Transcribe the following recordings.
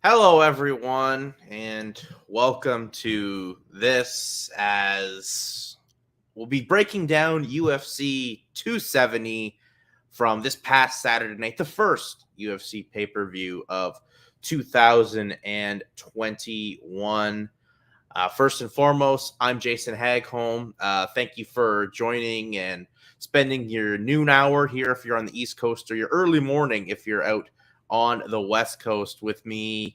Hello, everyone, and welcome to this as we'll be breaking down UFC 270 from this past Saturday night, the first UFC pay-per-view of 2021. First and foremost, I'm Jason Hagholm. Thank you for joining and spending your noon hour here if you're on the East Coast or your early morning if you're out on the West Coast with me,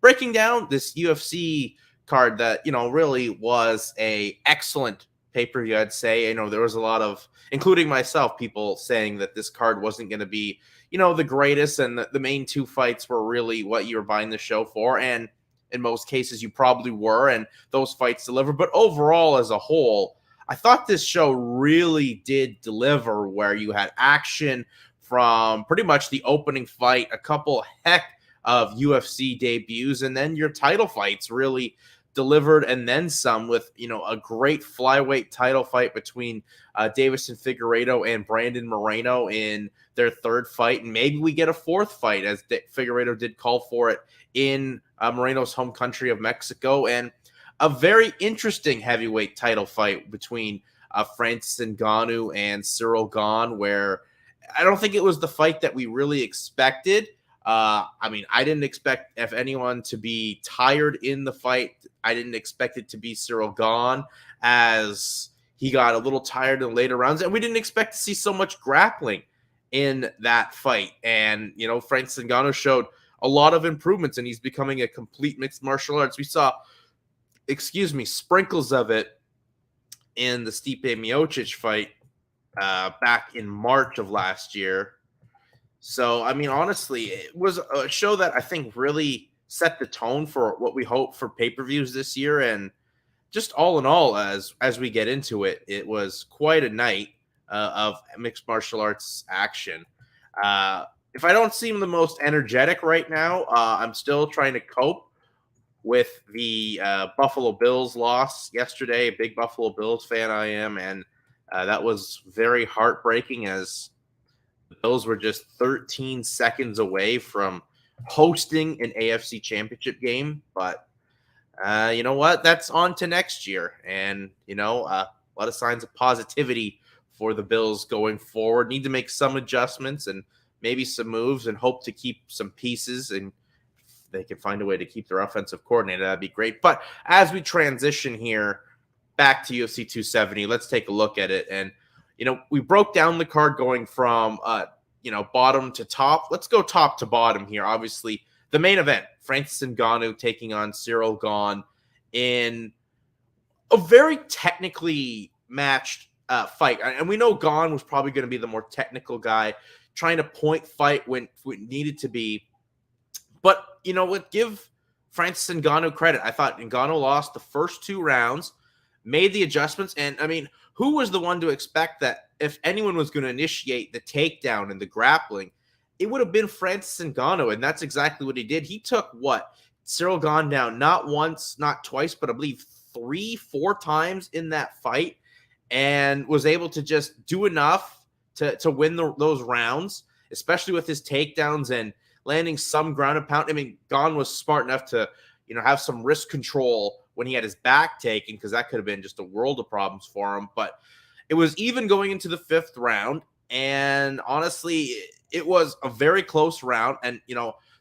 breaking down this UFC card that really was a excellent pay-per-view. I'd say there was a lot of, including myself, people saying that this card wasn't going to be the greatest, and the main two fights were really what you were buying the show for, and in most cases you probably were, and those fights delivered. But overall, as a whole, I thought this show really did deliver, where you had action from pretty much the opening fight, a couple heck of UFC debuts, and then your title fights really delivered, and then some, with a great flyweight title fight between Davison Figueiredo and Brandon Moreno in their third fight, and maybe we get a fourth fight, as Figueiredo did call for it in Moreno's home country of Mexico, and a very interesting heavyweight title fight between Francis Ngannou and Cyril Gane, where I don't think it was the fight that we really expected. I didn't expect if anyone to be tired in the fight. I didn't expect it to be Cyril Gane, as he got a little tired in later rounds, and we didn't expect to see so much grappling in that fight. And Francis Ngannou showed a lot of improvements, and he's becoming a complete mixed martial arts. We saw, sprinkles of it in the Stipe Miocic fight back in March of last year. So, honestly, it was a show that I think really set the tone for what we hope for pay-per-views this year. And just all in all, as we get into it, it was quite a night of mixed martial arts action. If I don't seem the most energetic right now, I'm still trying to cope with the Buffalo Bills loss yesterday. A big Buffalo Bills fan I am, and that was very heartbreaking, as the Bills were just 13 seconds away from hosting an AFC championship game. But you know what? That's on to next year. And, a lot of signs of positivity for the Bills going forward. Need to make some adjustments and maybe some moves, and hope to keep some pieces, and if they can find a way to keep their offensive coordinator, that'd be great. But as we transition here back to UFC 270, let's take a look at it. And we broke down the card going from, bottom to top. Let's go top to bottom here. Obviously, the main event, Francis Ngannou taking on Cyril Gane in a very technically matched fight. And we know Gane was probably going to be the more technical guy, trying to point fight when it needed to be. But, give Francis Ngannou credit. I thought Ngannou lost the first two rounds, made the adjustments, and, who was the one to expect that if anyone was going to initiate the takedown and the grappling, it would have been Francis Ngannou, and that's exactly what he did. He took Cyril Gane down not once, not twice, but I believe 3-4 times in that fight, and was able to just do enough to win those rounds, especially with his takedowns and landing some ground and pound. Gane was smart enough to have some wrist control when he had his back taken, because that could have been just a world of problems for him. But it was even going into the fifth round, and honestly, it was a very close round. And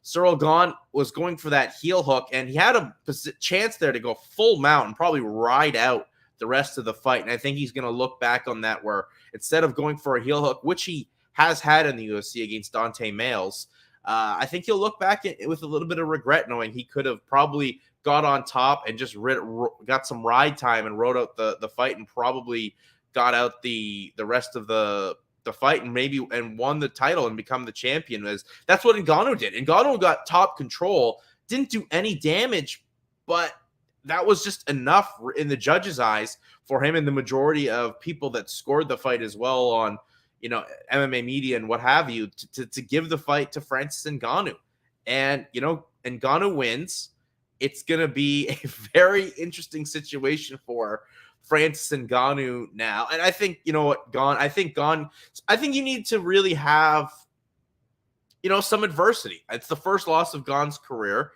Cyril Gane was going for that heel hook, and he had a chance there to go full mount and probably ride out the rest of the fight. And I think he's going to look back on that, where instead of going for a heel hook, which he has had in the UFC against Dante Males, I think he'll look back with a little bit of regret, knowing he could have probably got on top and just got some ride time and rode out the fight, and probably got out the rest of the fight, and won the title and become the champion. That's what Ngannou did. Ngannou got top control, didn't do any damage, but that was just enough in the judges' eyes for him, and the majority of people that scored the fight as well on MMA media and what have you, to give the fight to Francis Ngannou. And Ngannou wins. It's going to be a very interesting situation for Francis Ngannou now. And I think, I think you need to really have, some adversity. It's the first loss of Gane's career.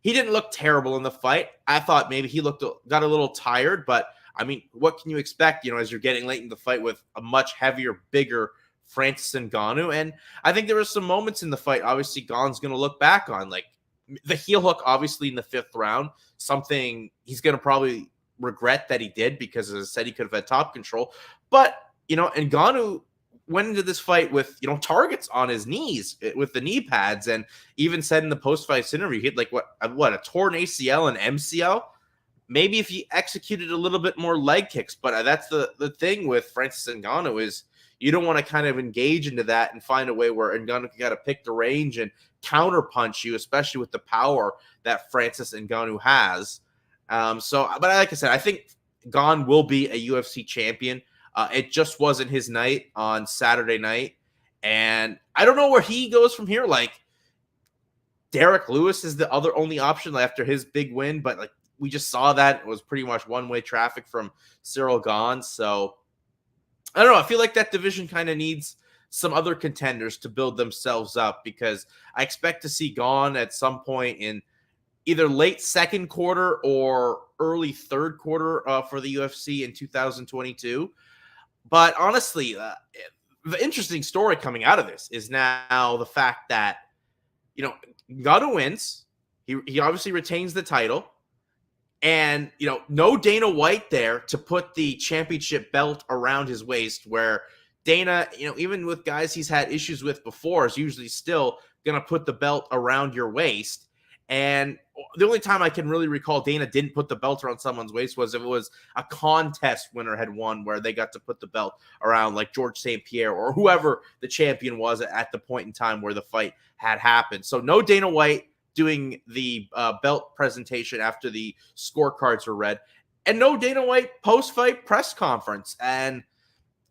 he didn't look terrible in the fight. I thought maybe he got a little tired, but I mean, what can you expect, as you're getting late in the fight with a much heavier, bigger Francis Ngannou? And I think there were some moments in the fight, obviously, Gane's going to look back on, like the heel hook, obviously, in the 5th round, something he's going to probably regret that he did because, as I said, he could have had top control. But, Ngannou went into this fight with, targets on his knees with the knee pads, and even said in the post-fight interview, he had like a torn ACL and MCL. Maybe if he executed a little bit more leg kicks, but that's the thing with Francis Ngannou is you don't want to kind of engage into that and find a way where Ngannou got to pick the range and counter punch you, especially with the power that Francis Ngannou has. But like I said, I think Gane will be a UFC champion. It just wasn't his night on Saturday night. And I don't know where he goes from here. Like, Derek Lewis is the only option after his big win, but like we just saw that it was pretty much one-way traffic from Cyril Gane. So I don't know. I feel like that division kind of needs some other contenders to build themselves up, because I expect to see Gane at some point in either late 2nd quarter or early 3rd quarter for the UFC in 2022. But honestly, the interesting story coming out of this is now the fact that, Ngannou wins. He obviously retains the title. And, no Dana White there to put the championship belt around his waist, where Dana, even with guys he's had issues with before, is usually still going to put the belt around your waist. And the only time I can really recall Dana didn't put the belt around someone's waist was if it was a contest winner had won, where they got to put the belt around like George St. Pierre or whoever the champion was at the point in time where the fight had happened. So no Dana White doing the belt presentation after the scorecards were read, and no Dana White post-fight press conference. And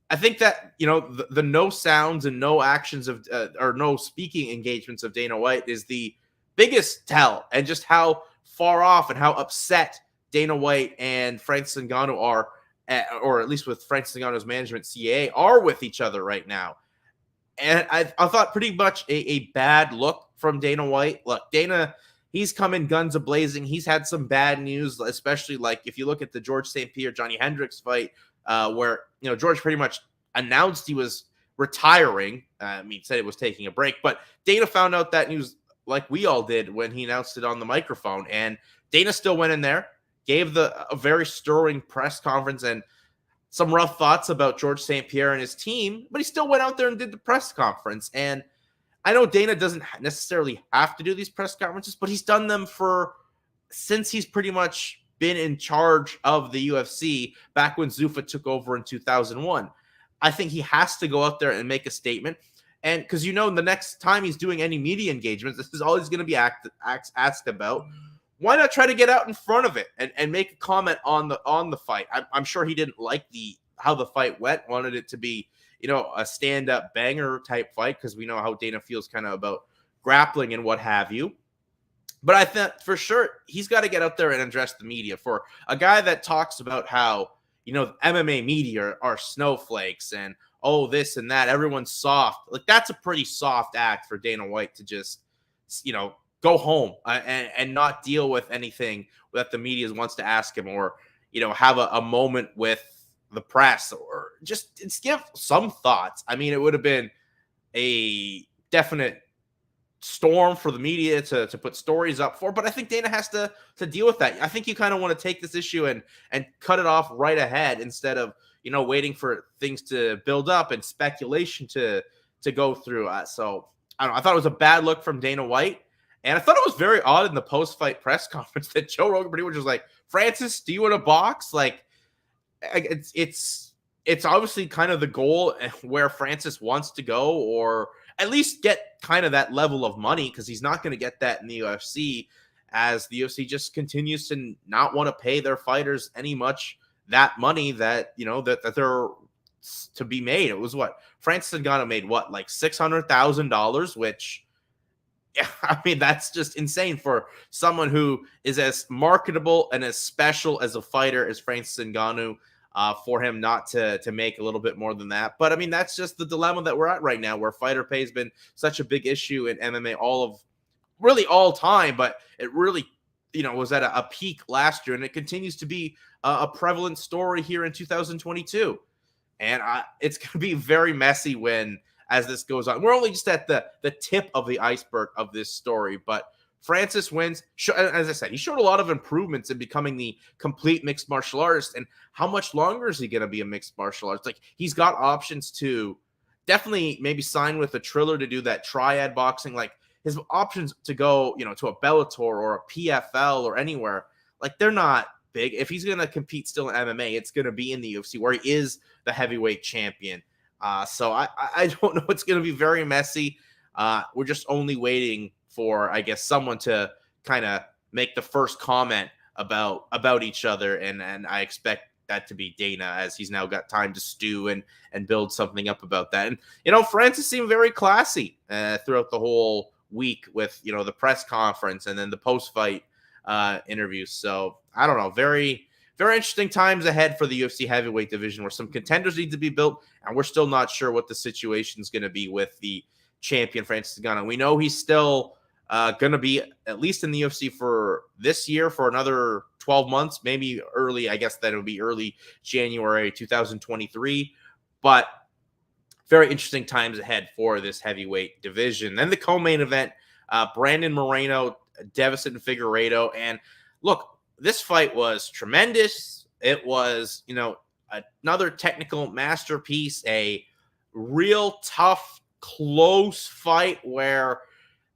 I think that, the no sounds and no actions of or no speaking engagements of Dana White is the biggest tell, and just how far off and how upset Dana White and Francis Ngannou are, or at least with Francis Ngannou's management, CAA, are with each other right now. And I thought pretty much a bad look from Dana White. Look, Dana, he's come in guns a-blazing. He's had some bad news, especially like if you look at the George St. Pierre, Johnny Hendricks fight, where, George pretty much announced he was retiring. Said it was taking a break. But Dana found out that news like we all did when he announced it on the microphone. And Dana still went in there, gave a very stirring press conference and some rough thoughts about George St. Pierre and his team, but he still went out there and did the press conference. And I know Dana doesn't necessarily have to do these press conferences, but he's done them since he's pretty much been in charge of the UFC back when Zuffa took over in 2001. I think he has to go out there and make a statement. And because, the next time he's doing any media engagements, this is all he's going to be asked about. Why not try to get out in front of it and make a comment on the fight? I'm sure he didn't like how the fight went, wanted it to be, a stand-up banger type fight, because we know how Dana feels kind of about grappling and what have you. But I think for sure he's got to get out there and address the media. For a guy that talks about how, MMA media are snowflakes and, oh, this and that, everyone's soft. Like, that's a pretty soft act for Dana White to just, go home and not deal with anything that the media wants to ask him, or, have a moment with the press, or just give some thoughts. It would have been a definite storm for the media to put stories up for, but I think Dana has to deal with that. I think you kind of want to take this issue and cut it off right ahead, instead of, waiting for things to build up and speculation to go through. So I don't know. I thought it was a bad look from Dana White. And I thought it was very odd in the post-fight press conference that Joe Rogan pretty much was like, Francis, do you want a box? Like, it's obviously kind of the goal where Francis wants to go, or at least get kind of that level of money, because he's not going to get that in the UFC, as the UFC just continues to not want to pay their fighters any much that money that, that they're to be made. It was what Francis Ngannou made, like $600,000, which, yeah, that's just insane for someone who is as marketable and as special as a fighter as Francis Ngannou, for him not to make a little bit more than that. But that's just the dilemma that we're at right now, where fighter pay has been such a big issue in MMA all time, but it really was at a peak last year, and it continues to be a prevalent story here in 2022. And it's going to be very messy as this goes on. We're only just at the tip of the iceberg of this story, but Francis wins. As I said, he showed a lot of improvements in becoming the complete mixed martial artist. And how much longer is he going to be a mixed martial artist? Like, he's got options to definitely maybe sign with a Trilogy to do that triad boxing. Like, his options to go, to a Bellator or a PFL or anywhere, like, they're not big. If he's going to compete still in MMA, it's going to be in the UFC where he is the heavyweight champion. So I don't know. It's going to be very messy. We're just only waiting for, I guess, someone to kind of make the first comment about each other. And I expect that to be Dana, as he's now got time to stew and build something up about that. And, Francis seemed very classy throughout the whole week with, the press conference and then the post-fight interviews. So I don't know. Very, very interesting times ahead for the UFC heavyweight division, where some contenders need to be built, and we're still not sure what the situation is going to be with the champion Francis Ngannou. We know he's still going to be at least in the UFC for this year for another 12 months, maybe early. I guess that it would be early January 2023. But very interesting times ahead for this heavyweight division. Then the co-main event, Brandon Moreno, Deiveson Figueiredo. And look, this fight was tremendous. It was, another technical masterpiece, a real tough, close fight where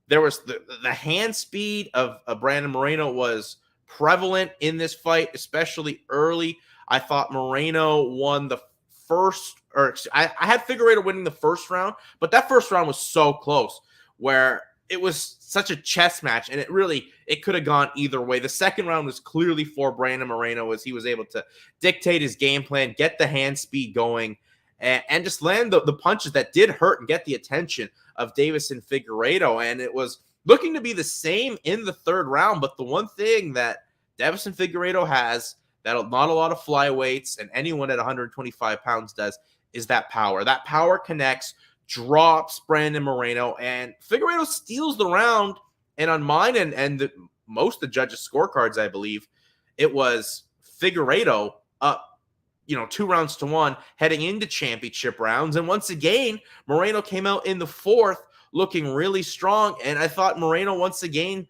there was the hand speed of Brandon Moreno was prevalent in this fight, especially early. I thought Moreno won the first, or I had Figueiredo winning the first round, but that first round was so close where it was such a chess match, and it could have gone either way. The second round was clearly for Brandon Moreno, as he was able to dictate his game plan, get the hand speed going, and just land the punches that did hurt and get the attention of Deiveson Figueiredo. And it was looking to be the same in the third round, but the one thing that Deiveson Figueiredo has that not a lot of flyweights and anyone at 125 pounds does is that power. That power connects, drops Brandon Moreno, and Figueiredo steals the round. And on mine and most of the judges' scorecards, I believe, it was Figueiredo up, 2-1 heading into championship rounds. And once again, Moreno came out in the fourth looking really strong. And I thought Moreno once again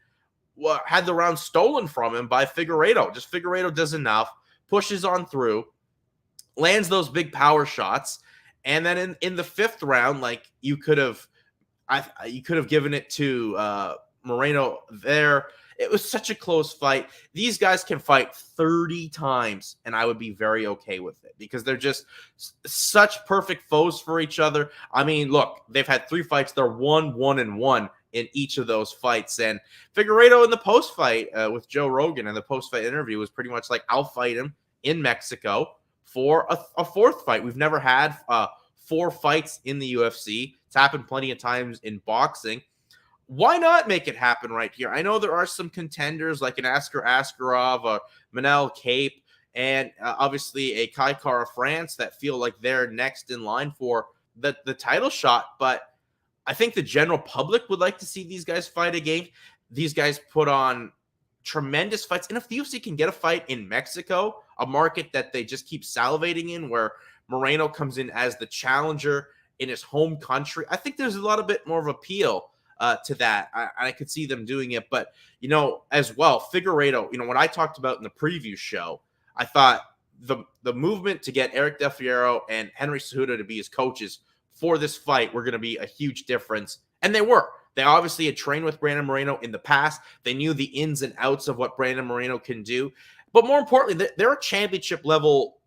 had the round stolen from him by Figueiredo. Just Figueiredo does enough, pushes on through, lands those big power shots. And then in the fifth round, like, you could have given it to Moreno there. It was such a close fight. These guys can fight 30 times, and I would be very okay with it because they're just such perfect foes for each other. I mean, look, they've had 3 fights. They're 1-1-1 in each of those fights. And Figueiredo in the post-fight with Joe Rogan in the post-fight interview was pretty much like, I'll fight him in Mexico for a fourth fight. We've never had 4 fights in the UFC. It's happened plenty of times in boxing. Why not make it happen right here? I know there are some contenders like an Askar Askarov, a Manel Cape, and obviously a Kai Kara France that feel like they're next in line for the title shot. But I think the general public would like to see these guys fight again. These guys put on tremendous fights. And if the UFC can get a fight in Mexico, a market that they just keep salivating in, where Moreno comes in as the challenger in his home country, I think there's a lot of bit more of appeal to that. I could see them doing it. But, as well, Figueiredo, what I talked about in the preview show, I thought the movement to get Eric Del Fierro and Henry Cejudo to be his coaches for this fight were going to be a huge difference. And they were. They obviously had trained with Brandon Moreno in the past. They knew the ins and outs of what Brandon Moreno can do. But more importantly, they're a championship level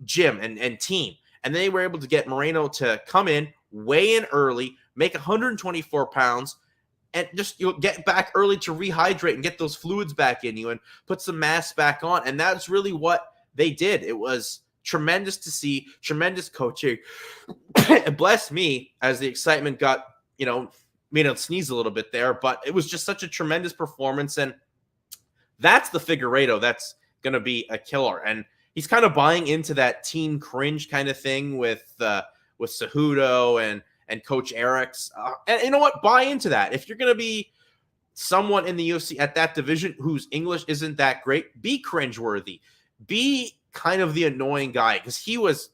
gym and team. And they were able to get Moreno to come in, weigh in early, make 124 pounds, and just get back early to rehydrate and get those fluids back in you and put some mass back on. And that's really what they did. It was tremendous to see, tremendous coaching. And bless me, as the excitement got, made him sneeze a little bit there, but it was just such a tremendous performance. And that's the Figueiredo that's going to be a killer. And he's kind of buying into that team cringe kind of thing with Cejudo and Coach Eric's. And you know what? Buy into that. If you're going to be someone in the UFC at that division whose English isn't that great, be cringeworthy, be kind of the annoying guy, because he was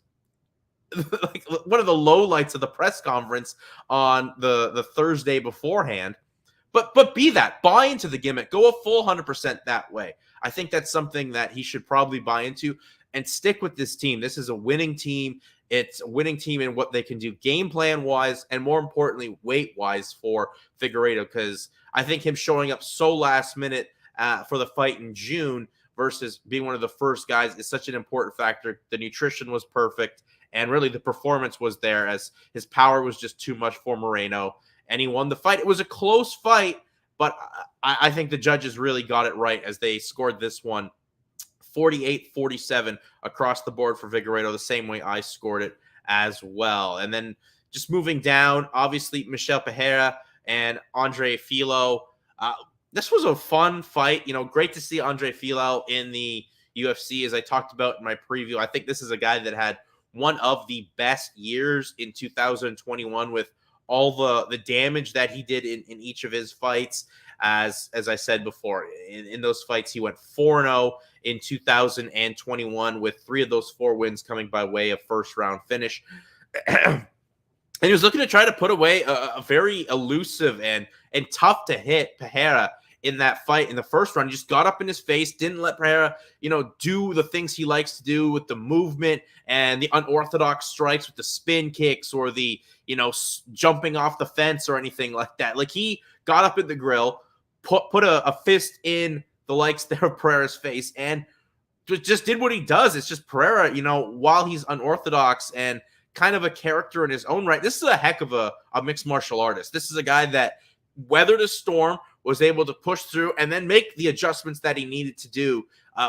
like one of the lowlights of the press conference on the Thursday beforehand. But be that. Buy into the gimmick. Go a full 100% that way. I think that's something that he should probably buy into and stick with this team. This is a winning team. It's a winning team in what they can do game plan wise, and more importantly, weight wise for Figueiredo, because I think him showing up so last minute for the fight in June versus being one of the first guys is such an important factor. The nutrition was perfect, and really the performance was there, as his power was just too much for Moreno, and he won the fight. It was a close fight, but I think the judges really got it right as they scored this one 48-47 across the board for Figueiredo, the same way I scored it as well. And then just moving down, obviously, Michel Pajara and Andre Filo. This was a fun fight. Great to see Andre Filo in the UFC, as I talked about in my preview. I think this is a guy that had one of the best years in 2021 with all the damage that he did in each of his fights. As I said before, in those fights, he went 4-0 in 2021, with 3 of those 4 wins coming by way of first-round finish. And he was looking to try to put away a very elusive and tough-to-hit Pajara in that fight in the first round. He just got up in his face, didn't let Pajara, do the things he likes to do with the movement and the unorthodox strikes with the spin kicks or the, jumping off the fence or anything like that. Like, he got up in the grill, put a fist in the likes there of Pereira's face, and just did what he does. It's just Pereira, while he's unorthodox and kind of a character in his own right, this is a heck of a mixed martial artist. This is a guy that weathered a storm, was able to push through, and then make the adjustments that he needed to do.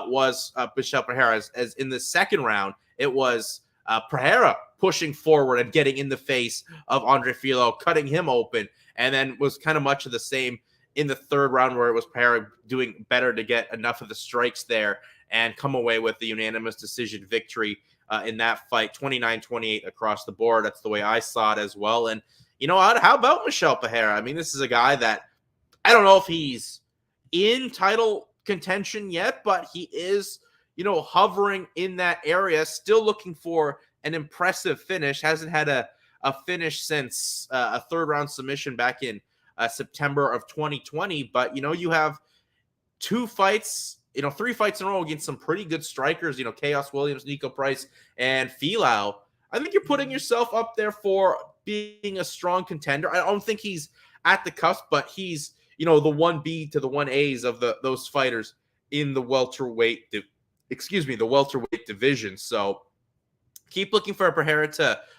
Was Michel Pajara. As in the second round, it was Pajara pushing forward and getting in the face of Andre Filo, cutting him open, and then was kind of much of the same in the third round, where it was Pajara doing better to get enough of the strikes there and come away with the unanimous decision victory in that fight, 29-28 across the board. That's the way I saw it as well. And how about Michel Pajara? I mean, this is a guy that I don't know if he's in title contention yet, but he is, hovering in that area, still looking for an impressive finish. Hasn't had a finish since a third-round submission back in September of 2020. But, you have 2 fights, 3 fights in a row against some pretty good strikers, Chaos Williams, Nico Price, and Filau. I think you're putting yourself up there for being a strong contender. I don't think he's at the cusp, but he's, the 1B to the 1As of those fighters in the welterweight division. So keep looking for Pajara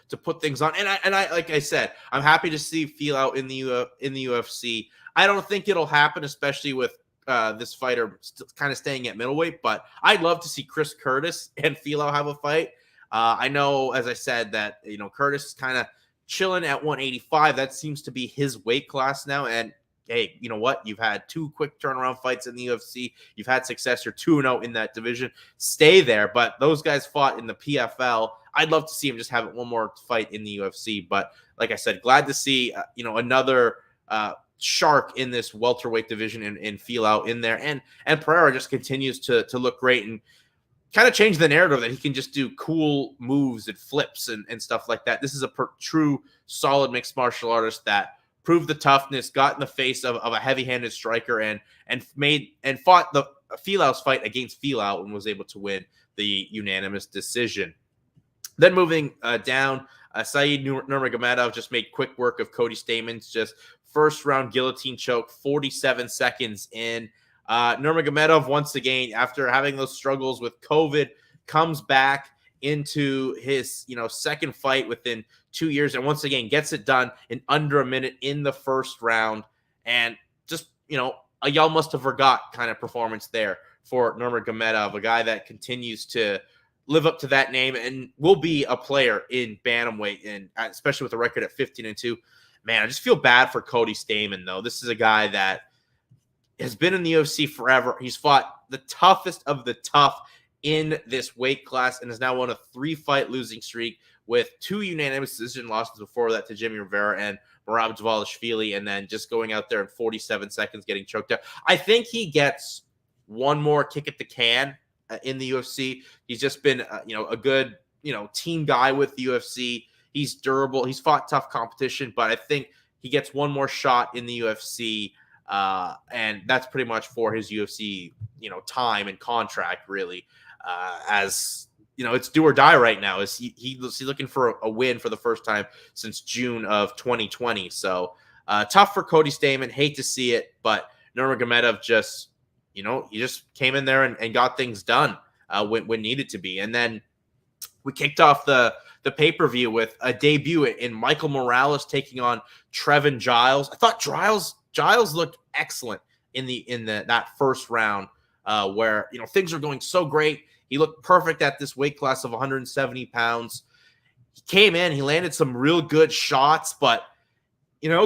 to put things on. And I like I said, I'm happy to see Filau in the UFC. I don't think it'll happen, especially with this fighter kind of staying at middleweight. But I'd love to see Chris Curtis and Filau have a fight. I know, as I said, that Curtis is kind of chilling at 185. That seems to be his weight class now. And hey, you know what? You've had 2 quick turnaround fights in the UFC. You've had success. You're 2-0 in that division. Stay there. But those guys fought in the PFL. I'd love to see him just have one more fight in the UFC. But like I said, glad to see another shark in this welterweight division and Filau in there. And Pereira just continues to look great and kind of change the narrative that he can just do cool moves and flips and stuff like that. This is a true solid mixed martial artist that proved the toughness, got in the face of a heavy-handed striker, and fought the Filau's fight against Filau and was able to win the unanimous decision. Then moving down, Saeed Nurmagomedov just made quick work of Cody Stamann's just first-round guillotine choke, 47 seconds in. Nurmagomedov, once again, after having those struggles with COVID, comes back into his second fight within 2 years, and once again gets it done in under a minute in the first round. And just a y'all must have forgot kind of performance there for Nurmagomedov, a guy that continues to live up to that name and will be a player in bantamweight, and especially with a record at 15-2. Man, I just feel bad for Cody Stamann, though. This is a guy that has been in the UFC forever. He's fought the toughest of the tough in this weight class and is now on a 3-fight losing streak with 2 unanimous decision losses before that to Jimmy Rivera and Merab Dvalishvili, and then just going out there in 47 seconds getting choked out. I think he gets one more kick at the can in the UFC. He's just been, a good, team guy with the UFC. He's durable. He's fought tough competition, but I think he gets one more shot in the UFC, and that's pretty much for his UFC, time and contract, really. As it's do or die right now. He's looking for a win for the first time since June of 2020. So tough for Cody Stamann. Hate to see it, but Nurmagomedov just, he just came in there and got things done when needed to be. And then we kicked off the pay-per-view with a debut in Michael Morales taking on Trevin Giles. I thought Giles looked excellent in that first round, where things are going so great. He looked perfect at this weight class of 170 pounds. He came in, he landed some real good shots, but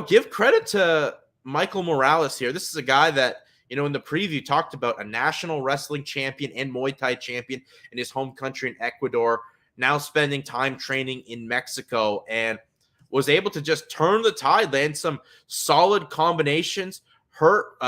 give credit to Michael Morales here. This is a guy that in the preview talked about a national wrestling champion and Muay Thai champion in his home country in Ecuador, now spending time training in Mexico, and was able to just turn the tide, land some solid combinations, hurt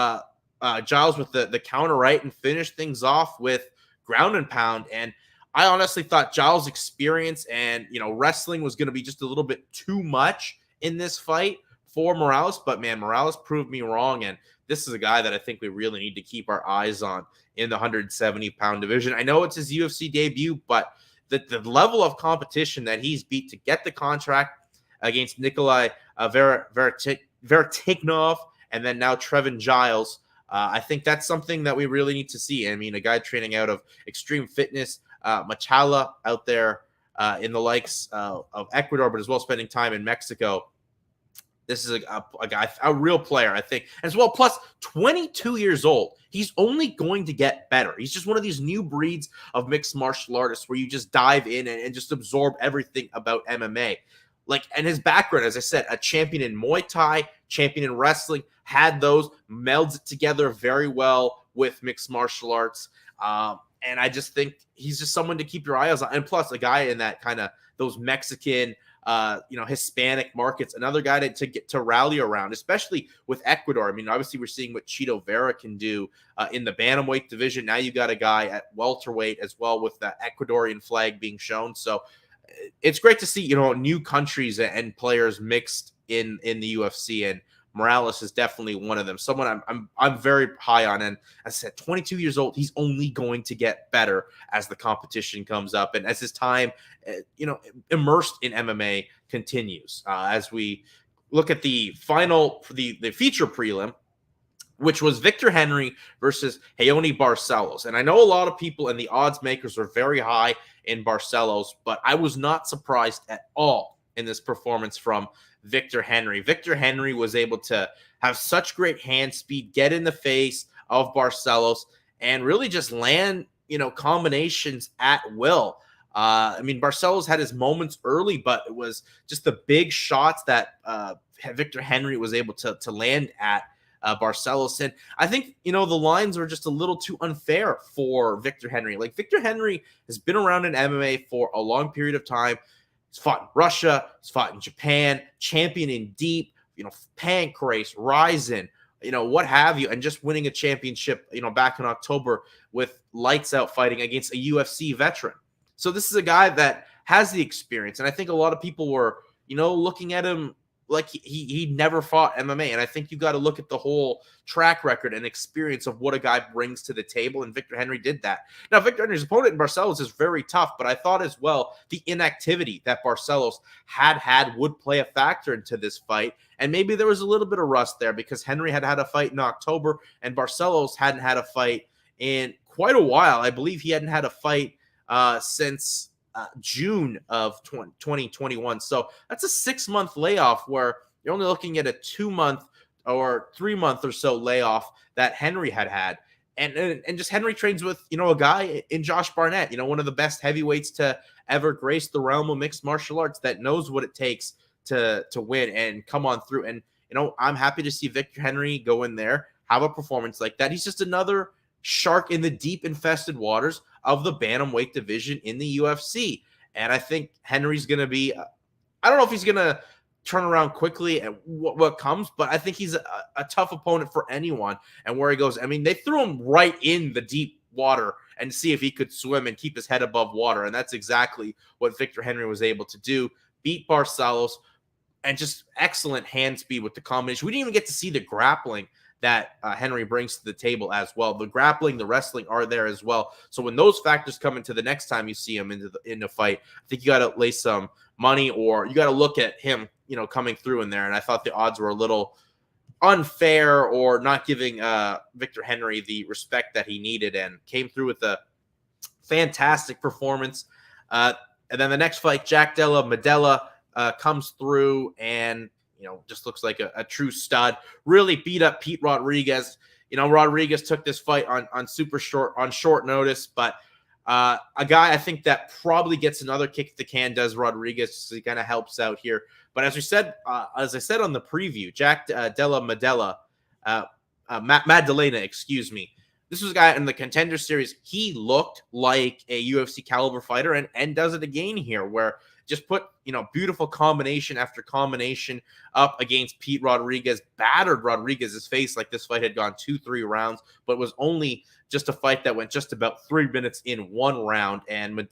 Giles with the counter right, and finish things off with ground and pound. And I honestly thought Giles' experience and wrestling was going to be just a little bit too much in this fight for Morales, but man, Morales proved me wrong, and this is a guy that I think we really need to keep our eyes on in the 170-pound division. I know it's his UFC debut, but the level of competition that he's beat to get the contract against Nikolai Vertiknov and then now Trevin Giles, I think that's something that we really need to see. I mean, a guy training out of Extreme Fitness, Machala out there in the likes of Ecuador, but as well spending time in Mexico. This is a guy, a real player, I think, as well. Plus, 22 years old. He's only going to get better. He's just one of these new breeds of mixed martial artists where you just dive in and just absorb everything about MMA. And his background, as I said, a champion in Muay Thai, champion in wrestling, had those, melds it together very well with mixed martial arts. And I just think he's just someone to keep your eyes on. And plus, a guy in that kind of those Mexican, Hispanic markets, another guy to get to rally around, especially with Ecuador. I mean, obviously we're seeing what Chito Vera can do in the bantamweight division. Now you got a guy at welterweight as well with the Ecuadorian flag being shown. So it's great to see, new countries and players mixed in the UFC, and Morales is definitely one of them. Someone I'm very high on, and as I said, 22 years old. He's only going to get better as the competition comes up and as his time, immersed in MMA continues. As we look at the final, the feature prelim, which was Victor Henry versus Haoni Barcelos. And I know a lot of people and the odds makers are very high in Barcelos, but I was not surprised at all in this performance from Victor Henry. Victor Henry was able to have such great hand speed, get in the face of Barcelos, and really just land, combinations at will. Barcelos had his moments early, but it was just the big shots that Victor Henry was able to land at Barcelos. And I think, the lines were just a little too unfair for Victor Henry. Victor Henry has been around in MMA for a long period of time. He's fought in Russia, he's fought in Japan, champion in deep, Pancrase, Ryzen, what have you, and just winning a championship, back in October with lights out fighting against a UFC veteran. So this is a guy that has the experience, and I think a lot of people were, looking at him like he never fought MMA. And I think you got to look at the whole track record and experience of what a guy brings to the table. And Victor Henry did that. Now, Victor Henry's opponent in Barcelos is very tough, but I thought as well the inactivity that Barcelos had would play a factor into this fight. And maybe there was a little bit of rust there because Henry had a fight in October and Barcelos hadn't had a fight in quite a while. I believe he hadn't had a fight since June of 2021. So that's a 6-month layoff where you're only looking at a 2-month or 3-month or so layoff that Henry had. And just Henry trains with, a guy in Josh Barnett, one of the best heavyweights to ever grace the realm of mixed martial arts that knows what it takes to win and come on through. And, I'm happy to see Victor Henry go in there, have a performance like that. He's just another shark in the deep infested waters of the bantamweight division in the UFC. And I think Henry's going to be, I don't know if he's going to turn around quickly and what comes, but I think he's a tough opponent for anyone. And where he goes, I mean, they threw him right in the deep water and see if he could swim and keep his head above water. And that's exactly what Victor Henry was able to do. Beat Barcelos, and just excellent hand speed with the combination. We didn't even get to see the grappling that Henry brings to the table as well. The grappling, the wrestling are there as well. So when those factors come into the next time you see him in the fight, I think you got to lay some money, or you got to look at him, coming through in there. And I thought the odds were a little unfair, or not giving Victor Henry the respect that he needed, and came through with a fantastic performance. And then the next fight, Della Medella comes through and just looks like a true stud. Really beat up Pete Rodriguez. Rodriguez took this fight on short notice, but a guy I think that probably gets another kick at the can does Rodriguez. So he kind of helps out here. But as I said on the preview, Della Medella, Maddalena, excuse me. This was a guy in the Contender Series. He looked like a UFC caliber fighter, and does it again here, where just put, beautiful combination after combination up against Pete Rodriguez, battered Rodriguez's face like this fight had gone 2-3 rounds, but it was only just a fight that went just about 3 minutes in one round. And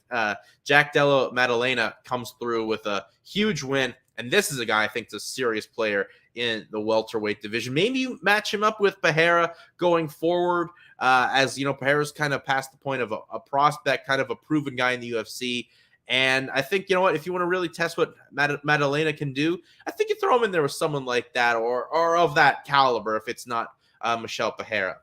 Jack Della Maddalena comes through with a huge win. And this is a guy I think is a serious player in the welterweight division. Maybe you match him up with Pajara going forward, as Pajara's kind of past the point of a prospect, kind of a proven guy in the UFC. And I think, if you want to really test what Maddalena can do, I think you throw him in there with someone like that, or of that caliber, if it's not Michel Pajara.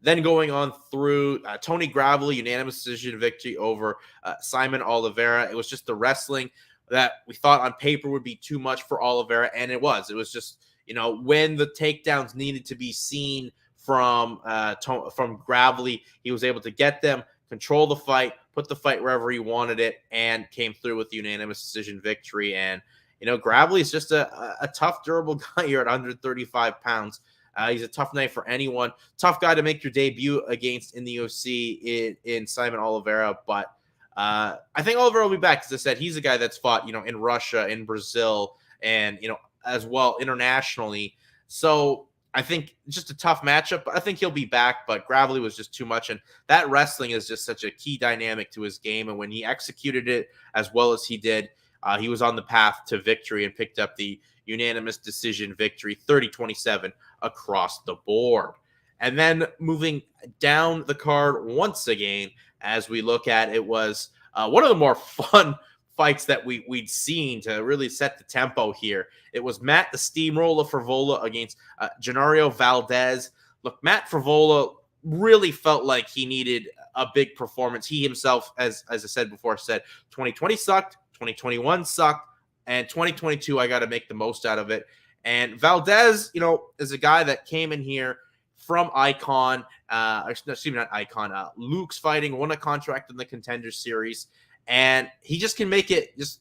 Then going on through, Tony Gravely, unanimous decision victory over Simon Oliveira. It was just the wrestling that we thought on paper would be too much for Oliveira, and it was. It was just, when the takedowns needed to be seen from Gravely, he was able to get them, control the fight, put the fight wherever he wanted it, and came through with the unanimous decision victory. And, Gravely is just a tough, durable guy here at 135 pounds. He's a tough night for anyone. Tough guy to make your debut against in the UFC in Simon Oliveira. But I think Oliveira will be back. As I said, he's a guy that's fought, in Russia, in Brazil, and, as well internationally. So I think just a tough matchup. I think he'll be back, but Gravely was just too much. And that wrestling is just such a key dynamic to his game. And when he executed it as well as he did, he was on the path to victory and picked up the unanimous decision victory, 30-27 across the board. And then moving down the card once again, as we look at it, was one of the more fun fights that we'd seen to really set the tempo here. It was Matt the Steamroller Frevola against Gennario Valdez. Look, Matt Frevola really felt like he needed a big performance. He himself, as I said before, said 2020 sucked, 2021 sucked, and 2022 I got to make the most out of it. And Valdez, is a guy that came in here from Icon, excuse me, not Icon, Luke's Fighting, won a contract in the Contender Series, and he just can make it just,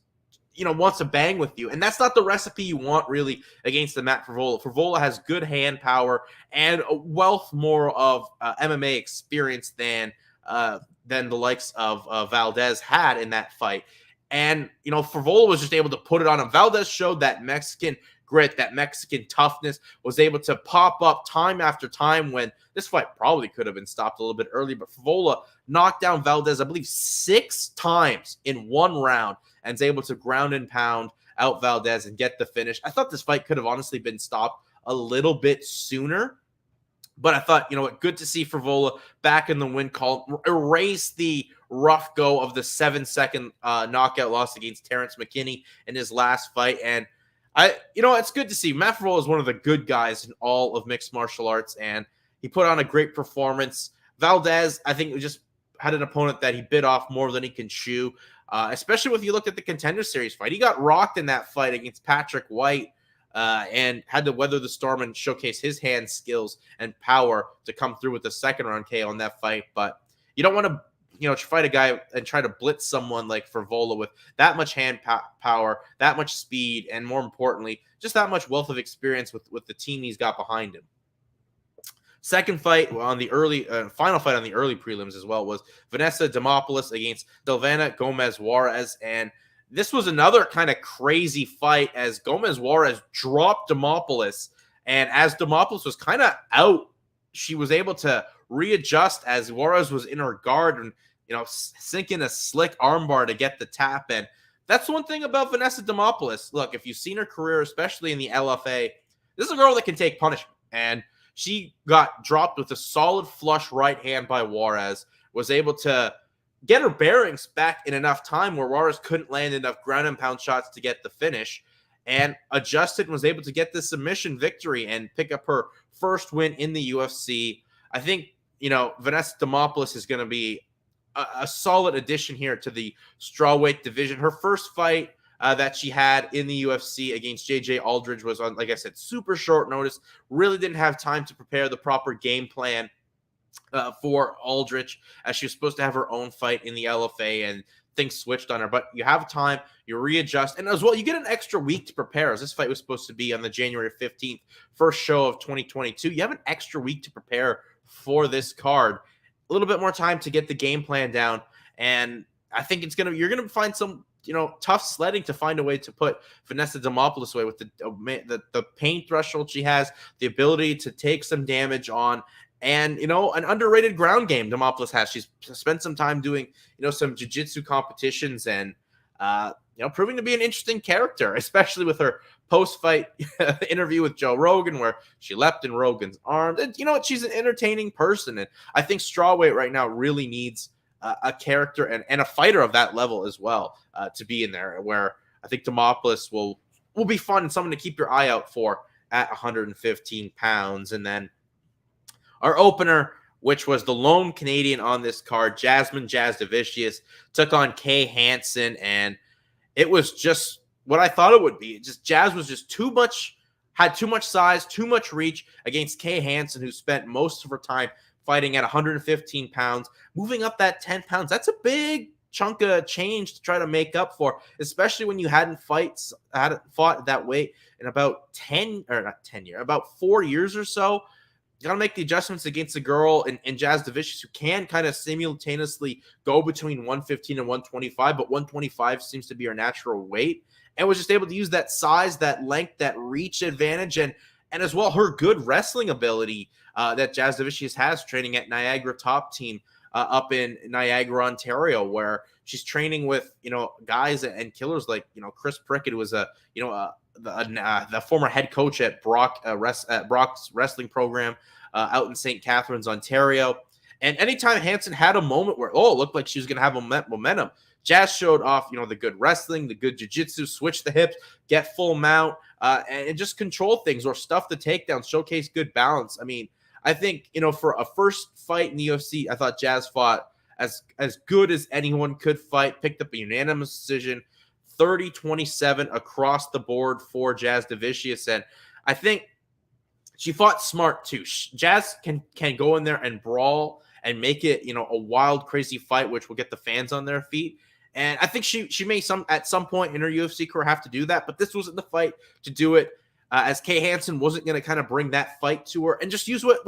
wants to bang with you. And that's not the recipe you want really against the Matt Frevola. Frevola has good hand power and a wealth more of MMA experience than the likes of Valdez had in that fight. And, Frevola was just able to put it on him. Valdez showed that Mexican grit, that Mexican toughness, was able to pop up time after time when this fight probably could have been stopped a little bit early. But Frevola knocked down Valdez, I believe, 6 times in one round, and is able to ground and pound out Valdez and get the finish. I thought this fight could have honestly been stopped a little bit sooner. But I thought, good to see Frevola back in the win column, erase the rough go of the 7-second knockout loss against Terrence McKinney in his last fight. And it's good to see. Matt Frevola is one of the good guys in all of mixed martial arts, and he put on a great performance. Valdez, I think, just had an opponent that he bit off more than he can chew, especially if you look at the Contender Series fight. He got rocked in that fight against Patrick White, and had to weather the storm and showcase his hand skills and power to come through with the second round KO in that fight. But you don't want to, fight a guy and try to blitz someone like Frevola with that much hand power, that much speed, and more importantly, just that much wealth of experience with the team he's got behind him. Second fight on the final fight on the early prelims as well was Vanessa Demopolis against Delvana Gomez Juarez. And this was another kind of crazy fight as Gomez Juarez dropped Demopolis. And as Demopolis was kind of out, she was able to readjust as Juarez was in her guard and, sink in a slick armbar to get the tap. And that's one thing about Vanessa Demopolis. Look, if you've seen her career, especially in the LFA, this is a girl that can take punishment. And she got dropped with a solid flush right hand by Juarez, was able to get her bearings back in enough time where Juarez couldn't land enough ground and pound shots to get the finish, and adjusted and was able to get the submission victory and pick up her first win in the UFC. I think, Vanessa Demopolis is going to be a solid addition here to the strawweight division. Her first fight that she had in the UFC against JJ Aldridge was on, like I said, super short notice. Really didn't have time to prepare the proper game plan for Aldridge, as she was supposed to have her own fight in the LFA, and things switched on her. But you have time, you readjust, and as well, you get an extra week to prepare, as this fight was supposed to be on the January 15th, first show of 2022. You have an extra week to prepare for this card, a little bit more time to get the game plan down, and I think you're gonna find some tough sledding to find a way to put Vanessa Demopolis away with the pain threshold she has, the ability to take some damage on, and an underrated ground game Demopolis has. She's spent some time doing some jiu-jitsu competitions, and proving to be an interesting character, especially with her post-fight interview with Joe Rogan, where she leapt in Rogan's arms. And she's an entertaining person, and I think strawweight right now really needs a character and a fighter of that level as well to be in there, where I think Demopolis will be fun and someone to keep your eye out for at 115 pounds. And then our opener, which was the lone Canadian on this card, Jasmine Jasudavicius, took on Kay Hansen, and it was just what I thought it would be. Jazz was just had too much size, too much reach against Kay Hansen, who spent most of her time fighting at 115 pounds, moving up that 10 pounds. That's a big chunk of change to try to make up for, especially when you hadn't fought that weight in about 4 years or so. You got to make the adjustments against a girl in Jasudavicius who can kind of simultaneously go between 115 and 125, but 125 seems to be her natural weight, and was just able to use that size, that length, that reach advantage, and as well her good wrestling ability that Jasudavicius has, training at Niagara Top Team up in Niagara, Ontario, where she's training with guys and killers like Chris Prickett, who was the former head coach at Brock's wrestling program out in St. Catharines, Ontario. And anytime Hansen had a moment where, it looked like she was going to have momentum, Jazz showed off, the good wrestling, the good jiu-jitsu, switch the hips, get full mount, and just control things or stuff the takedowns, showcase good balance. I mean, I think, for a first fight in the UFC, I thought Jazz fought as good as anyone could fight, picked up a unanimous decision, 30-27 across the board for Jasudavicius. And I think she fought smart too. Jazz can go in there and brawl and make it, a wild, crazy fight, which will get the fans on their feet. And I think she may at some point in her UFC career have to do that, but this wasn't the fight to do it. As Kay Hansen wasn't going to kind of bring that fight to her, and just use what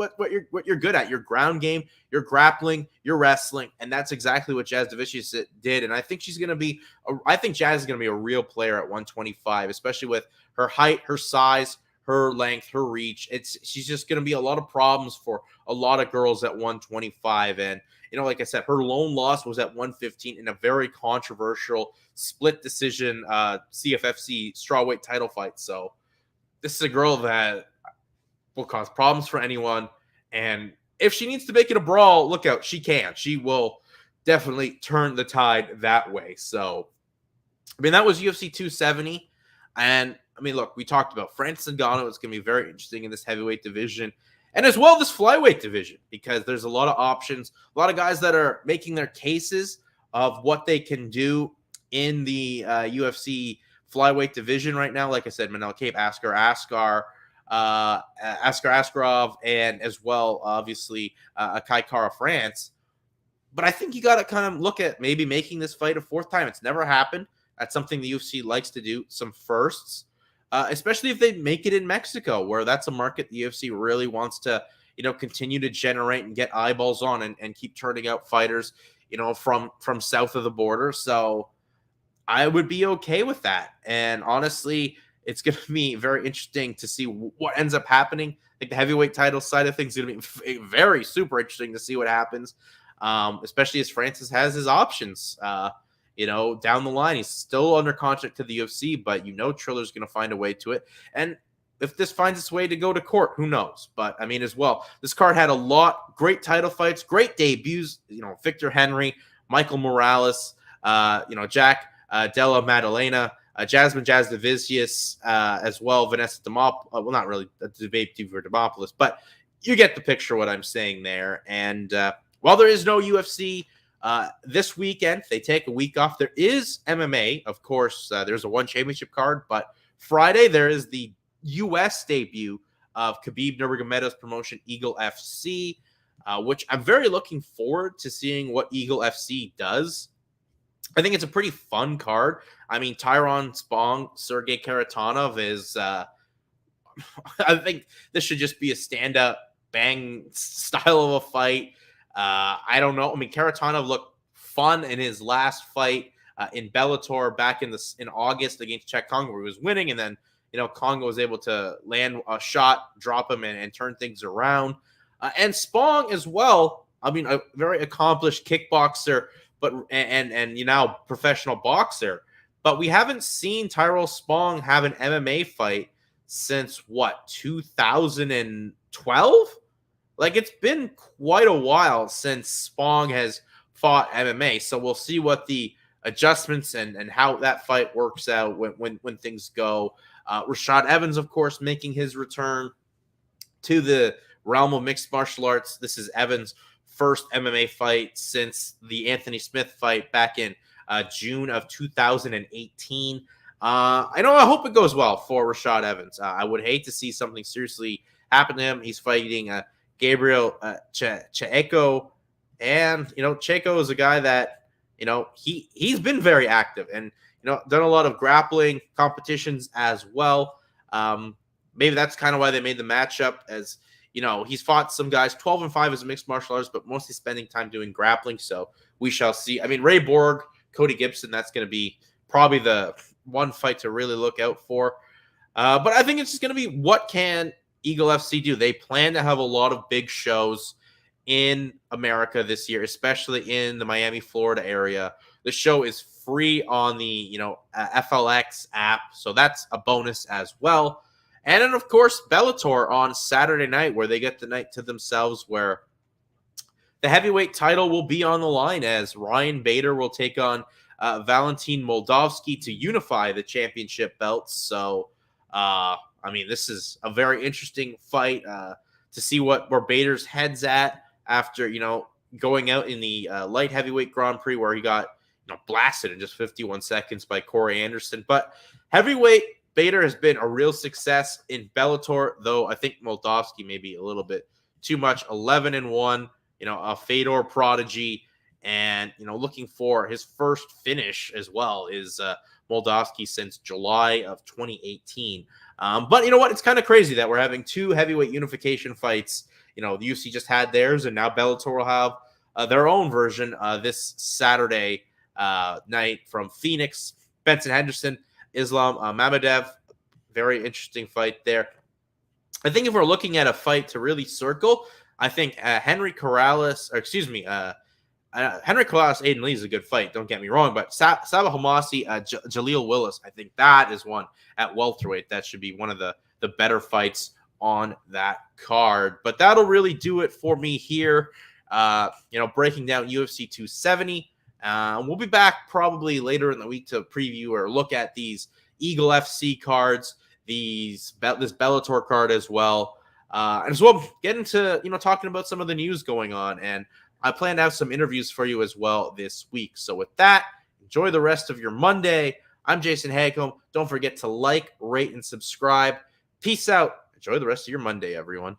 you're good at, your ground game, your grappling, your wrestling, and that's exactly what Jasudavicius did. And I think Jazz is going to be a real player at 125, especially with her height, her size, her length, her reach. She's just going to be a lot of problems for a lot of girls at 125. And like I said, her lone loss was at 115 in a very controversial split decision CFFC strawweight title fight. So this is a girl that will cause problems for anyone. And if she needs to make it a brawl, look out. She can. She will definitely turn the tide that way. So, that was UFC 270. And, look, we talked about Francis Ngannou. It's going to be very interesting in this heavyweight division. And as well, this flyweight division, because there's a lot of options, a lot of guys that are making their cases of what they can do in the UFC flyweight division right now. Like I said, Manel Kape, Askar Askarov, and as well, obviously, Kai Kara France. But I think you got to kind of look at maybe making this fight a fourth time. It's never happened. That's something the UFC likes to do, some firsts, especially if they make it in Mexico, where that's a market the UFC really wants to, continue to generate and get eyeballs on and keep turning out fighters, from south of the border. So I would be okay with that. And honestly, it's going to be very interesting to see what ends up happening. I think the heavyweight title side of things is going to be very super interesting to see what happens, especially as Francis has his options. Down the line, he's still under contract to the UFC, but Triller's going to find a way to it. And if this finds its way to go to court, who knows? But I mean, as well, this card had a lot great title fights, great debuts. Victor Henry, Michael Morales, Jack Della Maddalena, Jasmine Jasdavicius, as well, Vanessa Demopolis. Well, not really a debate for Demopolis, but you get the picture what I'm saying there. And while there is no UFC this weekend, they take a week off. There is MMA, of course. There's a one championship card, but Friday there is the U.S. debut of Khabib Nurmagomedov's promotion, Eagle FC, which I'm very looking forward to seeing what Eagle FC does. I think it's a pretty fun card. I mean, Tyron Spong, Sergey Karatanov is, I think this should just be a stand-up bang style of a fight. I don't know. I mean, Karatanov looked fun in his last fight in Bellator back in August against Czech Congo, where he was winning, and then Congo was able to land a shot, drop him, and turn things around. And Spong as well. I mean, a very accomplished kickboxer, but professional boxer. But we haven't seen Tyrell Spong have an MMA fight since 2012? Like, it's been quite a while since Spong has fought MMA. So we'll see what the adjustments and how that fight works out when things go. Rashad Evans, of course, making his return to the realm of mixed martial arts. This is Evans' first MMA fight since the Anthony Smith fight back in June of 2018. I hope it goes well for Rashad Evans. I would hate to see something seriously happen to him. He's fighting Gabriel Checo, and Checo is a guy that he's been very active and done a lot of grappling competitions as well. Maybe that's kind of why they made the matchup, as he's fought some guys 12-5 as a mixed martial artist, but mostly spending time doing grappling. So we shall see. I mean, Ray Borg, Cody Gibson, that's going to be probably the one fight to really look out for. But I think it's just going to be, what can Eagle FC do? They plan to have a lot of big shows in America this year, especially in the Miami, Florida area. The show is free on the FLX app, so that's a bonus as well. And then, of course, Bellator on Saturday night, where they get the night to themselves, where the heavyweight title will be on the line, as Ryan Bader will take on Valentin Moldavsky to unify the championship belts. So, I mean, this is a very interesting fight to see where Bader's head's at after, going out in the light heavyweight Grand Prix, where he got blasted in just 51 seconds by Corey Anderson. But heavyweight, Bader has been a real success in Bellator, though I think Moldavsky may be a little bit too much. 11-1, a Fedor prodigy, and looking for his first finish as well is Moldavsky since July of 2018. But you know what? It's kind of crazy that we're having two heavyweight unification fights. The UFC just had theirs, and now Bellator will have their own version this Saturday night from Phoenix. Benson Henderson, Islam Mamadev, very interesting fight there. I think if we're looking at a fight to really circle, I think Henry Corrales, Aiden Lee is a good fight, don't get me wrong, but Sabah Homasi, Jaleel Willis, I think that is one at welterweight that should be one of the better fights on that card. But that'll really do it for me here, breaking down UFC 270. We'll be back probably later in the week to preview or look at these Eagle FC cards, this Bellator card as well. And as well, get into, talking about some of the news going on. And I plan to have some interviews for you as well this week. So with that, enjoy the rest of your Monday. I'm Jason Hagholm. Don't forget to like, rate, and subscribe. Peace out. Enjoy the rest of your Monday, everyone.